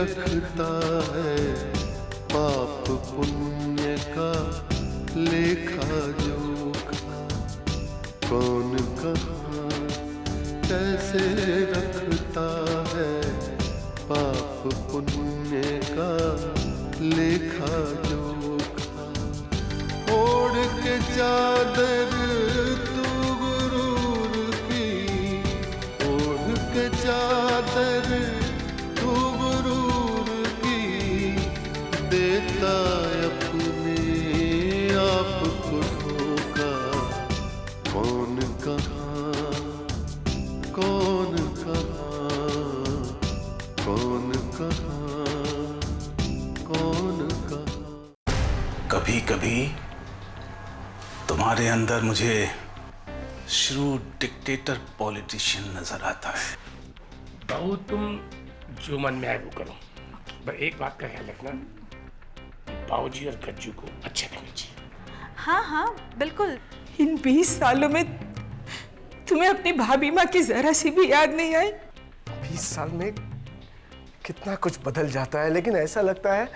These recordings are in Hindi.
रखता है पाप पुण्य का लेखा जोखा। कौन कहाँ कैसे रखता है पाप पुण्य का लेखा जोखा। ओढ़ के चादर तू गुरूर की, ओढ़ के चादर तू गुरूर की, देता अपने आप को धोखा। कौन कहाँ कौन कहाँ कौन कहाँ कौन कहाँ। कभी कभी तुम्हारे अंदर मुझे श्रूड डिक्टेटर पॉलिटिशियन नजर आता है। बहू तुम जो मन में आए वो करो, पर एक बात का ख्याल रखना, बाबूजी और गज्जू को अच्छे लगने चाहिए। हाँ हाँ बिल्कुल। इन 20 सालों में तुम्हें अपनी भाभी माँ की जरा सी भी याद नहीं आई? 20 साल में कितना कुछ बदल जाता है, लेकिन ऐसा लगता है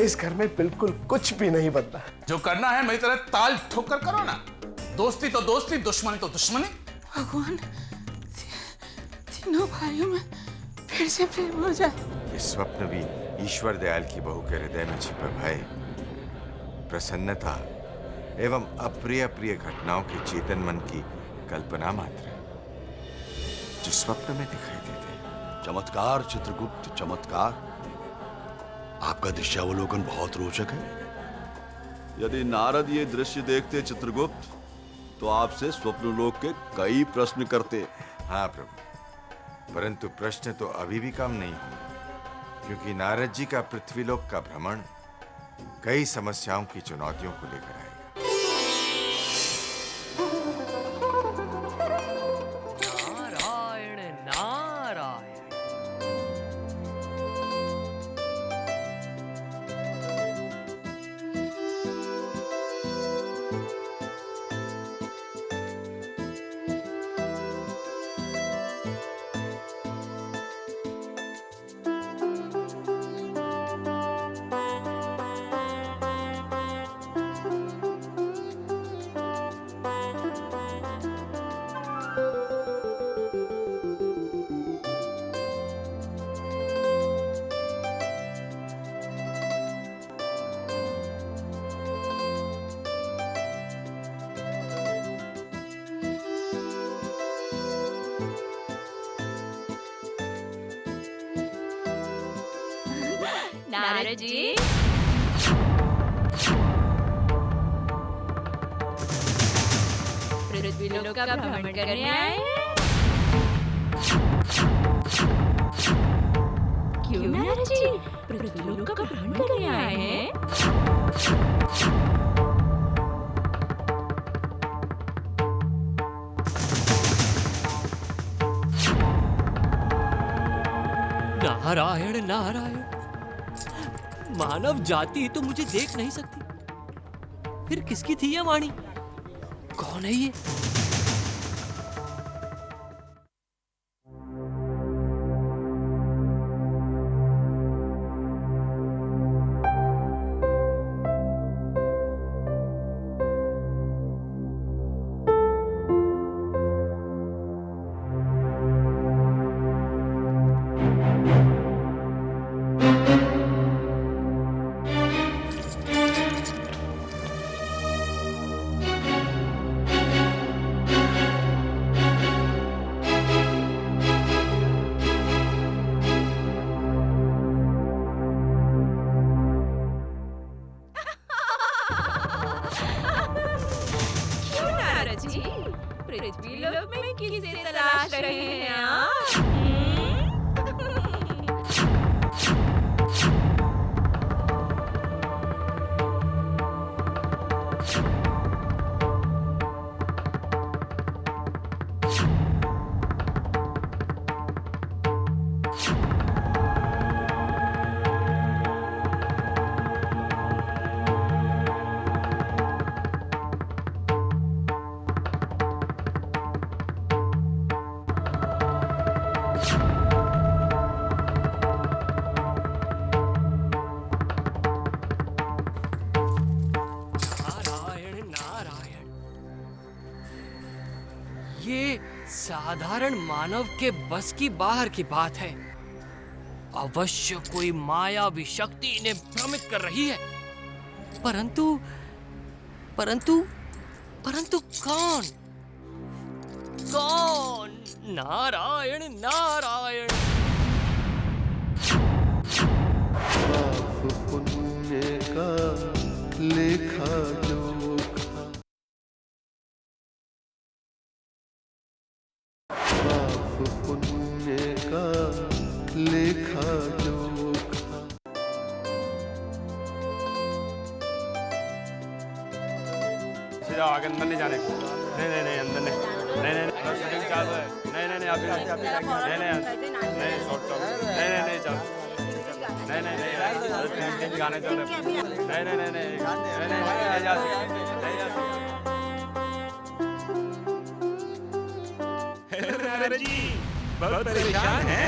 इस घर में बिल्कुल कुछ भी नहीं बदला। जो करना है मेरी तरह ताल ठोकर करो ना। दोस्ती तो दोस्ती, दुश्मनी तो दुश्मनी। भगवान तीनों भाइयों में फिर से प्रेम हो जाए। ये स्वप्न भी ईश्वर दयाल की बहू के हृदय में छिपा भय, प्रसन्नता एवं अप्रिय प्रिय घटनाओं के चेतन मन की कल्पना मात्र है, जो स्वप्न में दिखाई देते। चमत्कार चित्रगुप्त, चमत्कार। आपका दृश्यावलोकन बहुत रोचक है। यदि नारद ये दृश्य देखते चित्रगुप्त, तो आपसे स्वप्नलोक के कई प्रश्न करते। हाँ प्रभु, परंतु प्रश्न तो अभी भी कम नहीं हुए, क्योंकि नारद जी का पृथ्वीलोक का भ्रमण कई समस्याओं की चुनौतियों को लेकर आएगा। नारायण नारायण। नारद जी, पृथ्वीलोक का भ्रमण करने आए हैं? क्यों नारद जी, पृथ्वीलोक का भ्रमण करने आए हैं? नारायण नारायण। मानव जाति तो मुझे देख नहीं सकती, फिर किसकी थी ये वाणी? कौन है ये? पृथ्वीलोक में किसे तलाश रहे हैं आप? साधारण मानव के बस की बाहर की बात है। अवश्य कोई मायावी शक्ति इन्हें भ्रमित कर रही है, परंतु परंतु परंतु कौन? कौन? नारायण नारायण। पाप पुण्य का लेखा जोखा, पाप पुण्य का लेखा जोखा। सीधा आगे अंदर नहीं जाने। नहीं अंदर नहीं। नहीं शूटिंग चालू है। नहीं अभी नहीं शॉट चालू। नहीं चालू। नहीं गाने चल रहे। नहीं जा सकते। जी बहुत परेशान है।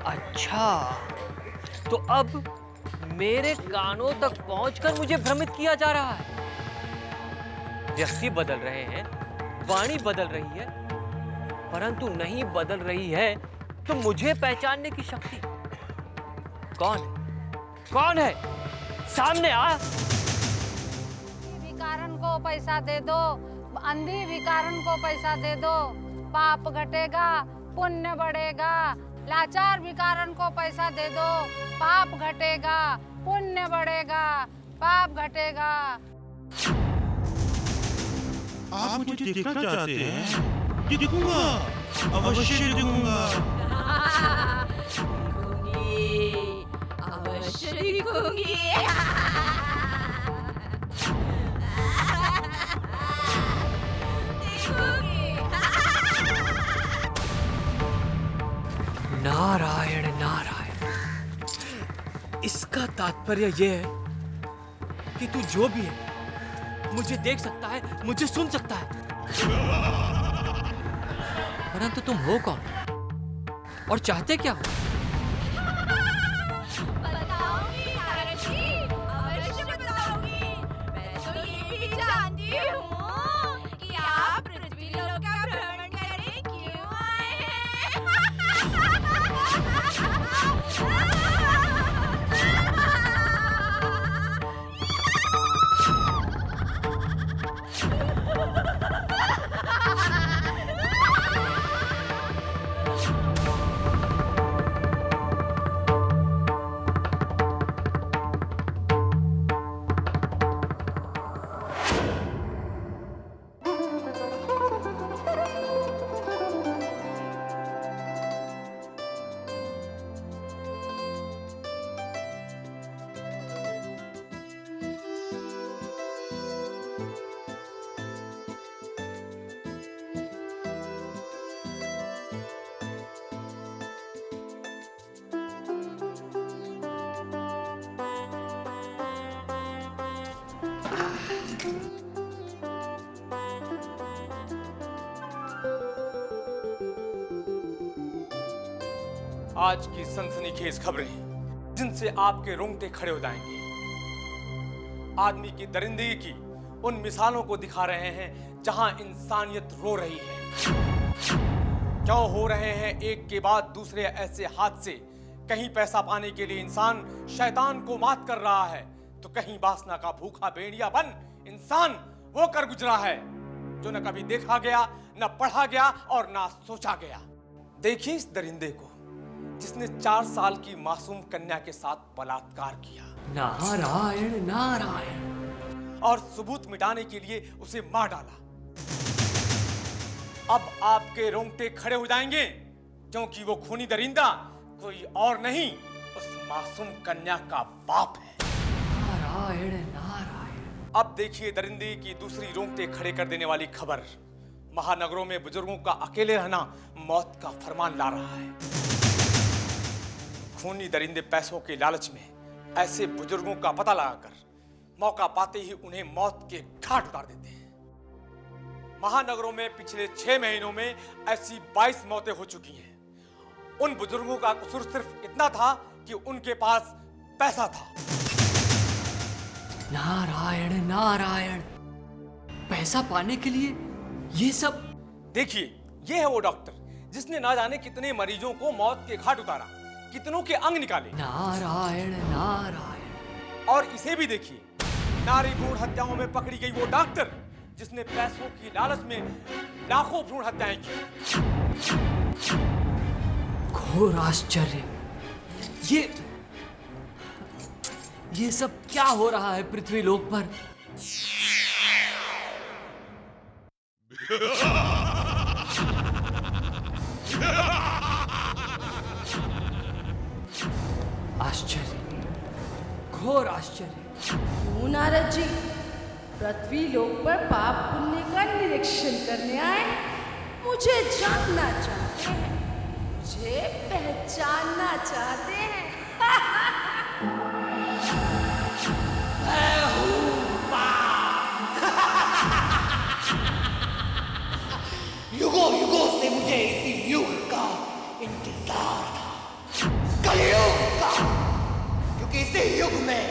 अच्छा, तो अब मेरे कानों तक पहुंचकर मुझे भ्रमित किया जा रहा है। व्यक्ति बदल रहे हैं, वाणी बदल रही है, परंतु नहीं बदल रही है तो मुझे पहचानने की शक्ति। कौन है? कौन है? सामने आ। भिखारन को पैसा दे दो, अंधी भिखारन को पैसा दे दो, पाप घटेगा पुण्य बढ़ेगा। लाचार भिखारन को पैसा दे दो, पाप घटेगा पुण्य बढ़ेगा, पाप घटेगा। आप मुझे देखना चाहते हैं? दिखूंगा, अवश्य दिखूंगा। अवश्य दिखूंगी। नारायण नारायण। इसका तात्पर्य यह है कि तू जो भी है मुझे देख सकता है, मुझे सुन सकता है, परंतु तुम हो कौन और चाहते क्या हो? बताऊंगी नारद जी, अवश्य बताऊंगी। मैं तो ये भी जानती हूँ कि आप पृथ्वी लोक का भ्रमण करने क्यों आए हैं। आज की सनसनीखेज खबरें जिनसे आपके रोंगटे खड़े हो जाएंगे। आदमी की दरिंदगी की उन मिसालों को दिखा रहे हैं जहां इंसानियत रो रही है। क्यों हो रहे हैं एक के बाद दूसरे ऐसे हादसे? कहीं पैसा पाने के लिए इंसान शैतान को मात कर रहा है, तो कहीं वासना का भूखा भेड़िया बन इंसान वो कर गुजरा है जो न कभी देखा गया, न पढ़ा गया और न सोचा गया। देखिए इस दरिंदे को जिसने 4 साल की मासूम कन्या के साथ बलात्कार किया। नारायण नारायण। और सबूत मिटाने के लिए उसे मार डाला। अब आपके रोंगटे खड़े हो जाएंगे क्योंकि वो खूनी दरिंदा कोई और नहीं, उस मासूम कन्या का बाप है। नारायण नारायण। अब देखिए दरिंदगी की दूसरी रोंगटे खड़े कर देने वाली खबर। महानगरों में बुजुर्गों का अकेले रहना मौत का फरमान ला रहा है। खूनी दरिंदे पैसों के लालच में ऐसे बुजुर्गों का पता लगाकर मौका पाते ही उन्हें मौत के घाट उतार देते हैं। महानगरों में पिछले 6 महीनों में ऐसी 22 मौतें हो चुकी हैं। उन बुजुर्गों का कसूर सिर्फ इतना था कि उनके पास पैसा था। नारायण नारायण, पैसा पाने के लिए ये सब। देखिए, ये है वो डॉक्टर जिसने ना जाने कितने मरीजों को मौत के घाट उतारा, कितनों के अंग निकाले। नारायण नारायण। और इसे भी देखिए, नारी भ्रूण हत्याओं में पकड़ी गई वो डॉक्टर जिसने पैसों की लालच में लाखों भ्रूण हत्याएं की। घोर आश्चर्य, ये सब क्या हो रहा है पृथ्वी लोक पर? आश्चर्य, घोर आश्चर्य। नारद जी, पृथ्वी लोक पर पाप पुण्य का निरीक्षण करने आए, मुझे जानना चाहते हैं, मुझे पहचानना चाहते हैं। युगों युगों से मुझे इसी युग का इंतजार था, कलयुग का, क्योंकि इसी युग में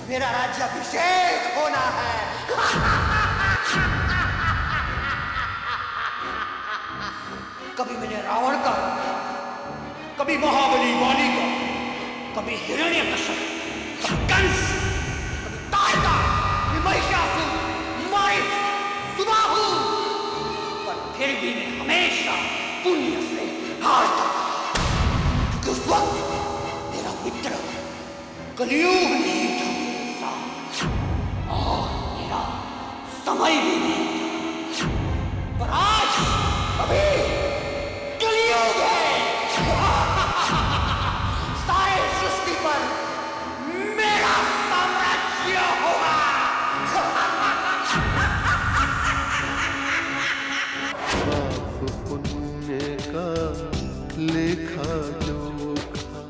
मेरा राज्याभिषेक होना है। कभी मैंने रावण का रूप था, कभी महाबली वाली का, कभी हिरण्यकश्यप, कभी कंस, कभी तारका, कभी महिषासुर, मारिच, सुबाहु, पर फिर भी मैं हमेशा पुण्य से हारता था, क्योंकि उस वक्त मेरा मित्र कलयुग नहीं था मेरे साथ, और मेरा समय भी नहीं था। पर आज अभी कलयुग है। सारे सृष्टि पर मेरा साम्राज्य होगा। पाप पुण्य का लेखा जोखा,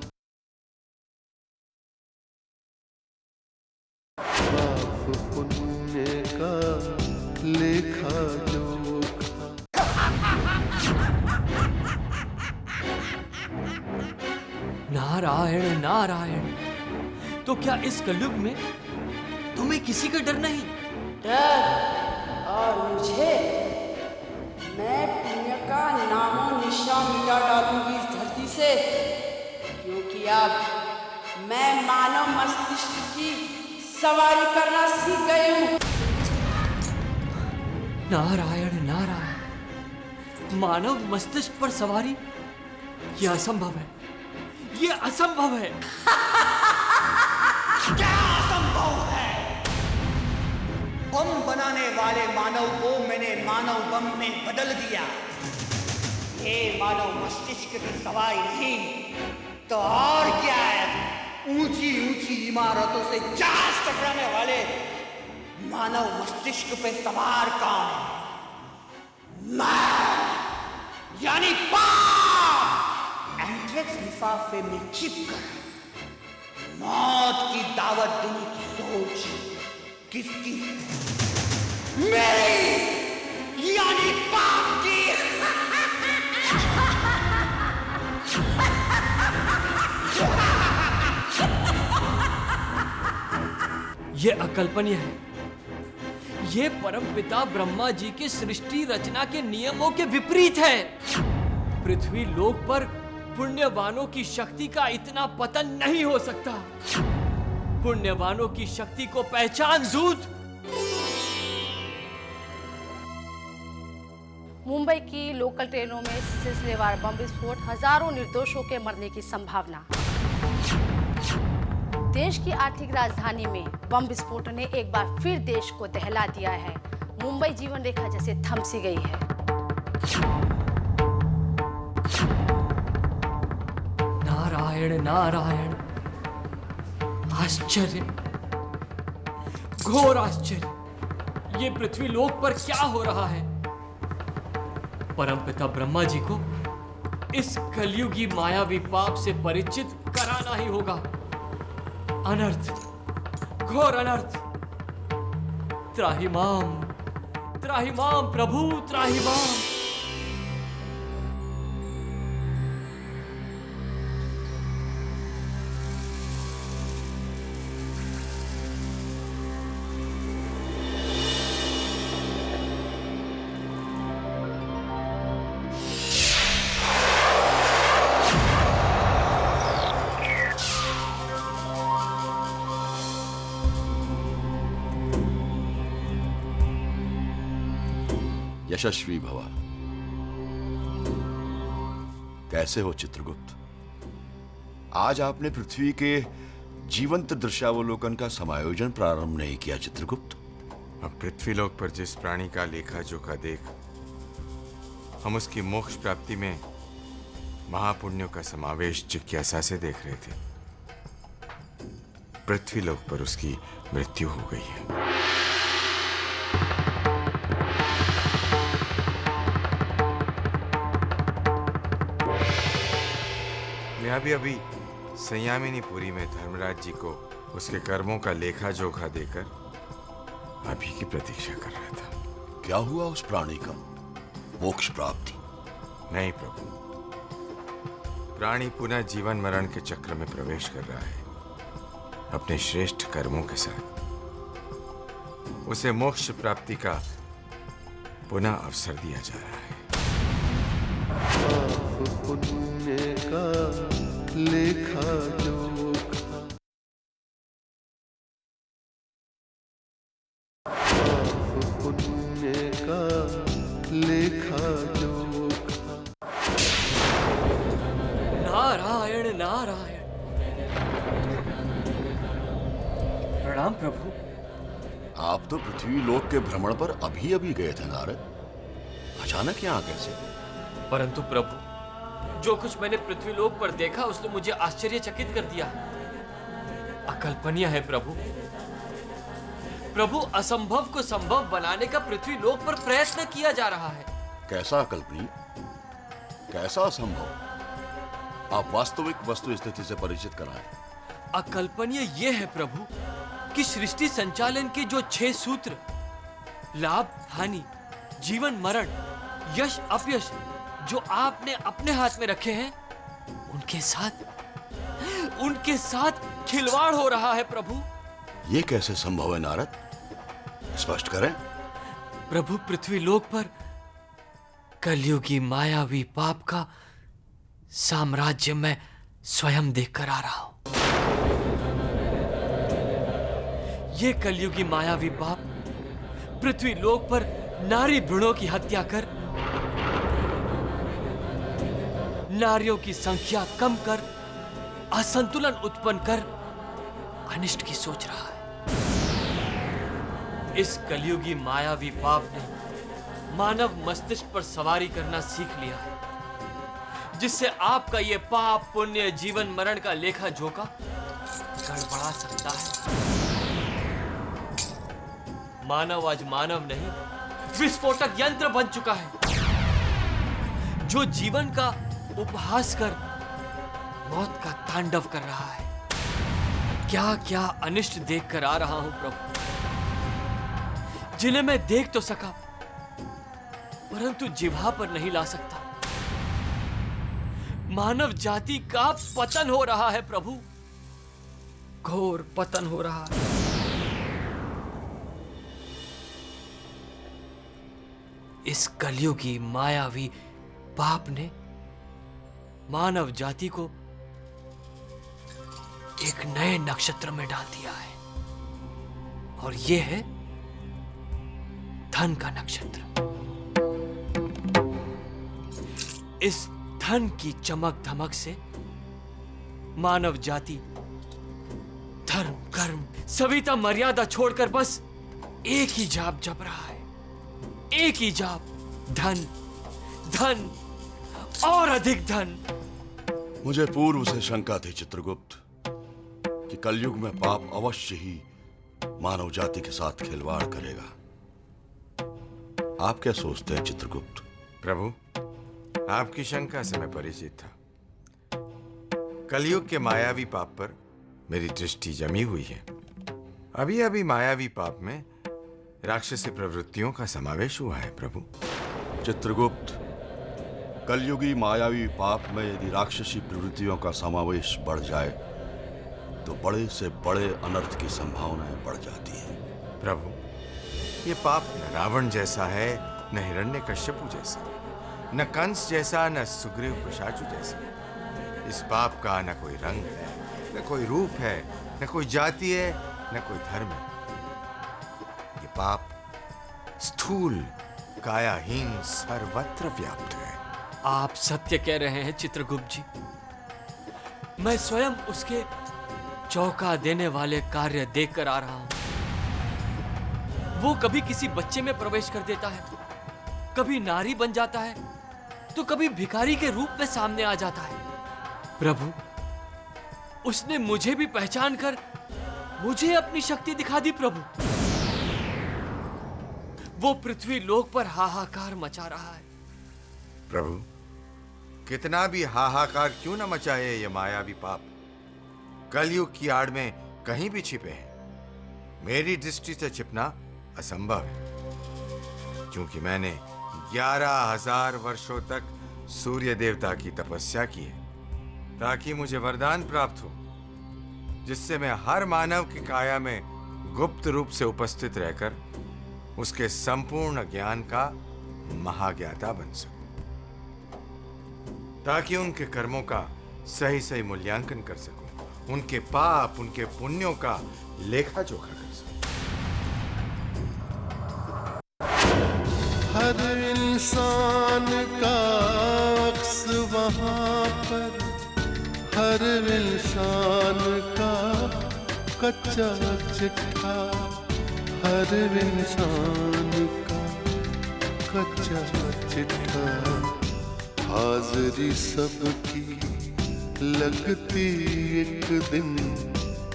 पाप पुण्य का लेखा जोखा। नारायण नारायण, तो क्या इस कलयुग में तुम्हें किसी का डर नहीं? डर और मुझे, मैं पुण्य का नामो निशान मिटा डालूंगी इस धरती से, क्योंकि अब मैं मानव मस्तिष्क की सवारी करना सीख गई हूँ। नारायण नारायण, मानव मस्तिष्क पर सवारी? यह असंभव है, ये असंभव है। क्या असंभव है? बम बनाने वाले मानव को मैंने मानव बम में बदल दिया। ये मानव मस्तिष्क की सवारी नहीं तो और क्या है? ऊंची ऊंची इमारतों से जहाज टकराने वाले मानव मस्तिष्क पे सवार कौन है? मैं, यानी पाप। एंथ्रेक्स लिफाफे में चिपकर मौत की दावत देने की सोच किसकी? मेरी, यानी पाप की। ये अकल्पनीय है। ये परमपिता ब्रह्मा जी की सृष्टि रचना के नियमों के विपरीत है। पृथ्वी लोक पर पुण्यवानों की शक्ति का इतना पतन नहीं हो सकता। पुण्यवानों की शक्ति को पहचान दूत। मुंबई की लोकल ट्रेनों में सिलसिलेवार बम विस्फोट, हजारों निर्दोषों के मरने की संभावना। देश की आर्थिक राजधानी में बम विस्फोट ने एक बार फिर देश को दहला दिया है। मुंबई जीवन रेखा जैसे थम सी गई है। नारायण नारायण, आश्चर्य, घोर आश्चर्य। ये पृथ्वी लोक पर क्या हो रहा है? परमपिता ब्रह्मा जी को इस कलयुगी मायावी पाप से परिचित कराना ही होगा। अनर्थ, घोर अनर्थ। त्राहिमाम त्राहिमाम प्रभु त्राहिमाम। यशस्वी भवा। कैसे हो चित्रगुप्त? आज आपने पृथ्वी के जीवंत दृश्यावलोकन का समायोजन प्रारंभ नहीं किया चित्रगुप्त। अब पृथ्वीलोक पर जिस प्राणी का लेखा जोखा देख हम उसकी मोक्ष प्राप्ति में महापुण्यों का समावेश जिज्ञासा से देख रहे थे, पृथ्वीलोक पर उसकी मृत्यु हो गई है। मैं अभी संयामिनीपुरी में धर्मराज जी को उसके कर्मों का लेखा जोखा देकर अभी की प्रतीक्षा कर रहा था। क्या हुआ उस प्राणी का? मोक्ष प्राप्ति? नहीं प्रभु, प्राणी पुनः जीवन मरण के चक्र में प्रवेश कर रहा है अपने श्रेष्ठ कर्मों के साथ। उसे मोक्ष प्राप्ति का पुनः अवसर दिया जा रहा है। पाप पुण्य का लेखा जोखा, पाप पुण्य का लेखा जोखा। नारायण नारायण। प्रणाम प्रभु। आप तो पृथ्वी लोक के भ्रमण पर अभी अभी गए थे नारद, अचानक यहाँ कैसे? परंतु प्रभु, जो कुछ मैंने पृथ्वीलोक पर देखा उसने मुझे आश्चर्यचकित कर दिया। अकल्पनीय है प्रभु। प्रभु, असंभव को संभव बनाने का पृथ्वीलोक पर प्रयत्न किया जा रहा है। कैसा अकल्पनीय? कैसा असंभव? आप वास्तविक वस्तु स्थिति से परिचित कराएं। अकल्पनीय यह है प्रभु कि सृष्टि संचालन के जो 6 सूत्र, लाभ हानि, जीवन मरण, यश अपयश, जो आपने अपने हाथ में रखे हैं, उनके साथ खिलवाड़ हो रहा है प्रभु। ये कैसे संभव है नारद? स्पष्ट करें। प्रभु, पृथ्वीलोक पर कलयुगी मायावी पाप का साम्राज्य मैं स्वयं देखकर आ रहा हूं। ये कलयुगी मायावी पाप पृथ्वीलोक पर नारी भ्रूणों की हत्या कर, नारियों की संख्या कम कर, असंतुलन उत्पन्न कर अनिष्ट की सोच रहा है। इस कलयुगी मायावी पाप ने मानव मस्तिष्क पर सवारी करना सीख लिया है, जिससे आपका ये पाप पुण्य जीवन मरण का लेखा जोखा गड़बड़ा सकता है। मानव आज मानव नहीं, विस्फोटक यंत्र बन चुका है, जो जीवन का उपहास कर मौत का तांडव कर रहा है। क्या क्या अनिष्ट देखकर आ रहा हूं प्रभु, जिन्हें मैं देख तो सका परंतु जिह्वा पर नहीं ला सकता। मानव जाति का पतन हो रहा है प्रभु, घोर पतन हो रहा है। इस कलयुगी मायावी पाप ने मानव जाति को एक नए नक्षत्र में डाल दिया है, और यह है धन का नक्षत्र। इस धन की चमक धमक से मानव जाति धर्म कर्म सविता मर्यादा छोड़कर बस एक ही जाप जप रहा है, एक ही जाप, धन धन और अधिक धन। मुझे पूर्व से शंका थी चित्रगुप्त कि कलयुग में पाप अवश्य ही मानव जाति के साथ खिलवाड़ करेगा। आप क्या सोचते हैं चित्रगुप्त? प्रभु, आपकी शंका से मैं परिचित था। कलयुग के मायावी पाप पर मेरी दृष्टि जमी हुई है। अभी अभी मायावी पाप में राक्षसी प्रवृत्तियों का समावेश हुआ है प्रभु। चित्रगुप्त, कलयुगी मायावी पाप में यदि राक्षसी प्रवृत्तियों का समावेश बढ़ जाए तो बड़े से बड़े अनर्थ की संभावनाएं बढ़ जाती हैं। प्रभु, ये पाप न रावण जैसा है, न हिरण्यकश्यपु जैसा, न कंस जैसा, न सुग्रीव पिशाचु जैसा। इस पाप का न कोई रंग है, न कोई रूप है, न कोई जाति है, न कोई धर्म है। ये पाप स्थूल, कायाहीन, सर्वत्र व्याप्त है। आप सत्य कह रहे हैं चित्रगुप्त जी। मैं स्वयं उसके चौंका देने वाले कार्य देखकर आ रहा हूं। वो कभी किसी बच्चे में प्रवेश कर देता है, कभी नारी बन जाता है, तो कभी भिखारी के रूप में सामने आ जाता है। प्रभु, उसने मुझे भी पहचान कर मुझे अपनी शक्ति दिखा दी। प्रभु, वो पृथ्वी लोक पर हाहाकार मचा रहा है। प्रभु, कितना भी हाहाकार क्यों न मचाए ये मायावी पाप, कलयुग की आड़ में कहीं भी छिपे हैं। मेरी दृष्टि से छिपना असंभव है, क्योंकि मैंने 11,000 वर्षों तक सूर्य देवता की तपस्या की है, ताकि मुझे वरदान प्राप्त हो, जिससे मैं हर मानव की काया में गुप्त रूप से उपस्थित रहकर उसके संपूर्ण ज्ञान का महाज्ञाता बन सकूं, ताकि उनके कर्मों का सही सही मूल्यांकन कर सकूं, उनके पाप, उनके पुण्यों का लेखा जोखा कर सकूं। हर इंसान का अक्स वहाँ पर, हर इंसान का कच्चा चिट्ठा, हर इंसान का कच्चा चिट्ठा। हाजिरी सबकी लगती एक दिन,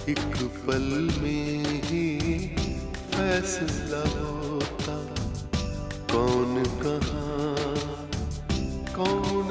एक पल में ही फैसला होता। कौन कहाँ, कौन